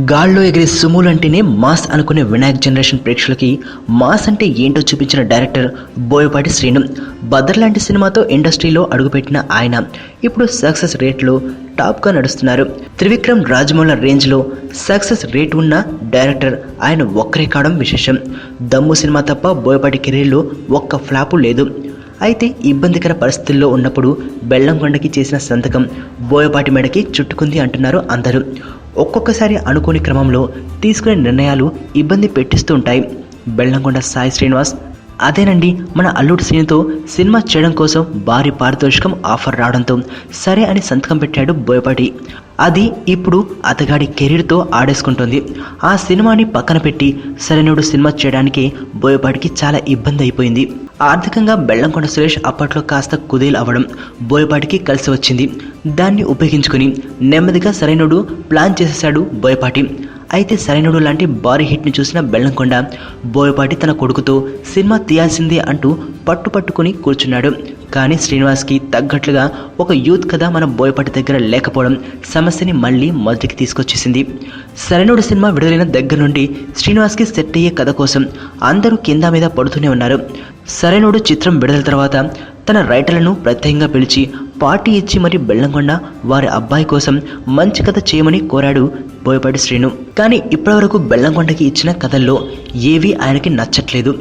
గాల్లో ఎగిరే సుమోలంటేనే మాస్ అనుకునే వినాయక్ జనరేషన్ ప్రేక్షకులకి మాస్ అంటే ఏంటో చూపించిన డైరెక్టర్ బోయపాటి శ్రీను. బదర్ లాంటి సినిమాతో ఇండస్ట్రీలో అడుగుపెట్టిన ఆయన ఇప్పుడు సక్సెస్ రేట్లో టాప్గా నడుస్తున్నారు. త్రివిక్రమ్ రాజమౌళి రేంజ్లో సక్సెస్ రేట్ ఉన్న డైరెక్టర్ ఆయన ఒక్కరే కావడం విశేషం. దమ్ము సినిమా తప్ప బోయపాటి కెరీర్లో ఒక్క ఫ్లాపు లేదు. అయితే ఇబ్బందికర పరిస్థితుల్లో ఉన్నప్పుడు బెల్లంకొండకి చేసిన సంతకం బోయపాటి మెడకి చుట్టుకుంది అంటున్నారు అందరూ. ఒక్కొక్కసారి అనుకోని క్రమంలో తీసుకునే నిర్ణయాలు ఇబ్బంది పెట్టిస్తూ ఉంటాయి. బెల్లంకొండ సాయి శ్రీనివాస్ అదేనండి మన అల్లుడు శ్రీనుతో సినిమా చేయడం కోసం భారీ పారితోషికం ఆఫర్ రావడంతో సరే అని సంతకం పెట్టాడు బోయపాటి. అది ఇప్పుడు అతగాడి కెరీర్తో ఆడేసుకుంటుంది. ఆ సినిమాని పక్కన పెట్టి సరైనడు సినిమా చేయడానికి బోయపాటికి చాలా ఇబ్బంది అయిపోయింది. ఆర్థికంగా బెల్లంకొండ సురేష్ అప్పట్లో కాస్త కుదేలు అవ్వడం బోయపాటికి కలిసి వచ్చింది. దాన్ని ఉపయోగించుకుని నెమ్మదిగా సరైనడు ప్లాన్ చేసేశాడు బోయపాటి. అయితే సరైనడు లాంటి భారీ హిట్ని చూసిన బెల్లంకొండ బోయపాటి తన కొడుకుతో సినిమా తీయాల్సిందే అంటూ పట్టుకుని కూర్చున్నాడు. కానీ శ్రీనివాస్కి తగ్గట్లుగా ఒక యూత్ కథ మన బోయపాటి దగ్గర లేకపోవడం సమస్యని మళ్ళీ మొదటికి తీసుకొచ్చేసింది. సరైనడు సినిమా విడుదలైన దగ్గర నుండి శ్రీనివాస్కి సెట్ అయ్యే కథ కోసం అందరూ కింద మీద పడుతూనే ఉన్నారు. సరైనడు చిత్రం విడుదల తర్వాత తన రైటర్లను ప్రత్యేకంగా పిలిచి పార్టీ ఇచ్చి మరి బెల్లంకొండ వారి అబ్బాయి కోసం మంచి కథ చేయమని కోరాడు బోయపాటి శ్రీను. కానీ ఇప్పటివరకు బెల్లంకొండకి ఇచ్చిన కథల్లో ఏవీ ఆయనకి నచ్చట్లేదు.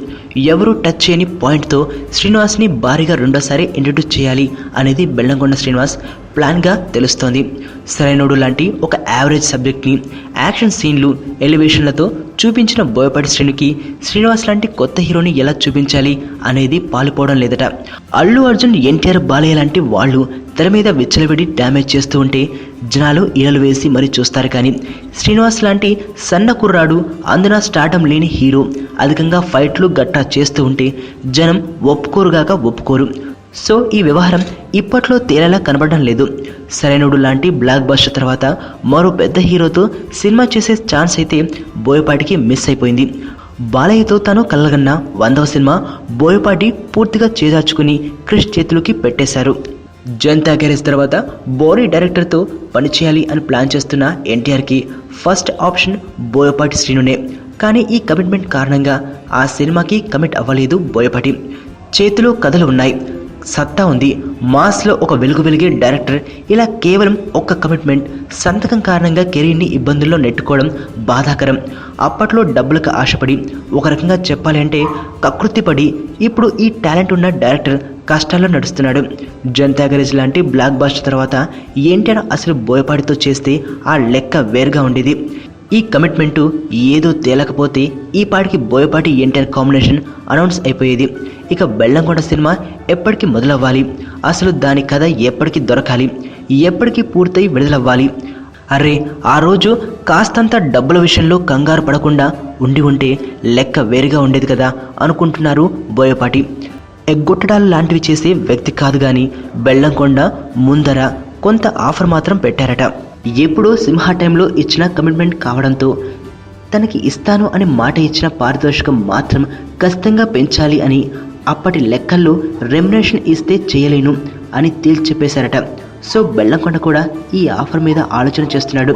ఎవరూ టచ్ చేయని పాయింట్తో శ్రీనివాస్ని భారీగా రెండోసారి ఇంట్రడ్యూస్ చేయాలి అనేది బెల్లంకొండ శ్రీనివాస్ ప్లాన్గా తెలుస్తోంది. సరైనడు లాంటి ఒక యావరేజ్ సబ్జెక్ట్ని యాక్షన్ సీన్లు ఎలివేషన్లతో చూపించిన బోయపాటి శ్రీనుకి శ్రీనివాస్ లాంటి కొత్త హీరోని ఎలా చూపించాలి అనేది పాలుపోవడం లేదట. అల్లు అర్జున్, ఎన్టీఆర్, బాలయ్య లాంటి వాళ్ళు తెర మీద విచ్చలవిడి డ్యామేజ్ చేస్తూ ఉంటే జనాలు ఈలలు వేసి మరీ చూస్తారు. కానీ శ్రీనివాస్ లాంటి సన్న కుర్రాడు, అందున స్టార్డం లేని హీరో అధికంగా ఫైట్లు గట్టా చేస్తూ ఉంటే జనం ఒప్పుకోరుగాక ఒప్పుకోరు. సో ఈ వ్యవహారం ఇప్పట్లో తేలేలా కనబడడం లేదు. సరైనడు లాంటి బ్లాక్ బస్టర్ తర్వాత మరో పెద్ద హీరోతో సినిమా చేసే ఛాన్స్ అయితే బోయపాటికి మిస్ అయిపోయింది. బాలయ్యతో తను కలగన్న 100వ సినిమా బోయపాటి పూర్తిగా చేదార్చుకుని క్రిష్ చేతులకి పెట్టేశారు. జనతా గ్యారేజ్ తర్వాత బోరీ డైరెక్టర్తో పనిచేయాలి అని ప్లాన్ చేస్తున్న ఎన్టీఆర్కి ఫస్ట్ ఆప్షన్ బోయపాటి శ్రీనునే. కానీ ఈ కమిట్మెంట్ కారణంగా ఆ సినిమాకి కమిట్ అవ్వలేదు బోయపాటి. చేతిలో కథలు ఉన్నాయి, సత్తా ఉంది, మాస్లో ఒక వెలిగే డైరెక్టర్ ఇలా కేవలం ఒక్క కమిట్మెంట్ సంతకం కారణంగా కెరీర్ని ఇబ్బందుల్లో నెట్టుకోవడం బాధాకరం. అప్పట్లో డబ్బులకు ఆశపడి, ఒక రకంగా చెప్పాలి అంటే కకృతిపడి ఇప్పుడు ఈ టాలెంట్ ఉన్న డైరెక్టర్ కష్టాల్లో నడుస్తున్నాడు. జనతా గ్యారేజ్ లాంటి బ్లాక్ బాస్టర్ తర్వాత ఏంటంటే అసలు బోయపాటితో చేస్తే ఆ లెక్క వేరుగా ఉండేది. ఈ కమిట్మెంటు ఏదో తేలకపోతే ఈ పాటికి బోయపాటి ఎన్టీఆర్ కాంబినేషన్ అనౌన్స్ అయిపోయేది. ఇక బెల్లంకొండ సినిమా ఎప్పటికి మొదలవ్వాలి, అసలు దాని కథ ఎప్పటికి దొరకాలి, ఎప్పటికి పూర్తయి విడుదలవ్వాలి. అరే ఆ రోజు కాస్తంత డబ్బుల విషయంలో కంగారు పడకుండా ఉంటే లెక్క వేరుగా ఉండేది కదా అనుకుంటున్నారు బోయపాటి. ఎగ్గొట్టడాలు లాంటివి చేసే వ్యక్తి కాదు. కానీ బెల్లంకొండ ముందర కొంత ఆఫర్ మాత్రం పెట్టారట. ఎప్పుడో సింహ టైంలో ఇచ్చిన కమిట్మెంట్ కావడంతో తనకి ఇస్తాను అని మాట ఇచ్చిన పారితోషికం మాత్రం ఖచ్చితంగా పెంచాలి అని, అప్పటి లెక్కల్లో రెమ్యునరేషన్ ఇస్తే చేయలేను అని తేల్చి చెప్పేశారట. సో బెల్లంకొండ కూడా ఈ ఆఫర్ మీద ఆలోచన చేస్తున్నాడు.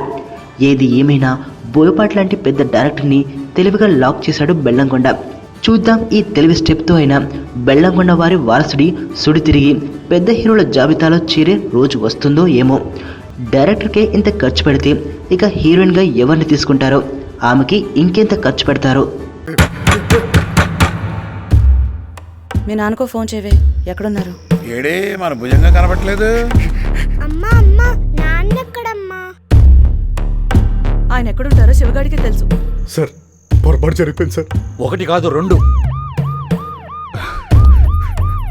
ఏది ఏమైనా బోయపాటి లాంటి పెద్ద డైరెక్టర్ని తెలివిగా లాక్ చేశాడు బెల్లంకొండ. చూద్దాం ఈ తెలివి స్టెప్తో అయినా బెల్లంకొండ వారి వారసుడి సుడి తిరిగి పెద్ద హీరోల జాబితాలో చేరే రోజు వస్తుందో ఏమో. డైరెక్టర్కే ఇంత ఖర్చు పెడితే ఇక హీరోయిన్గా ఎవరిని తీసుకుంటారో, ఆమెకి ఇంకెంత ఖర్చు పెడతారో. మీ నాన్నకో ఫోన్ చేయవే, ఎక్కడున్నారు? ఏడే మన భుజంగా కనబట్లేదు. అమ్మా అమ్మా నాన్న ఎక్కడమ్మా? ఆయన ఎక్కడుంటారో శివగాడికి తెలుసు. సార్ పొరపాటు జరిగిపోయింది సార్. 1 కాదు 2.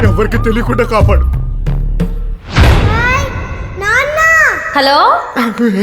ఎవరికి తెలియకుండా కాపాడు. నాన్న హలో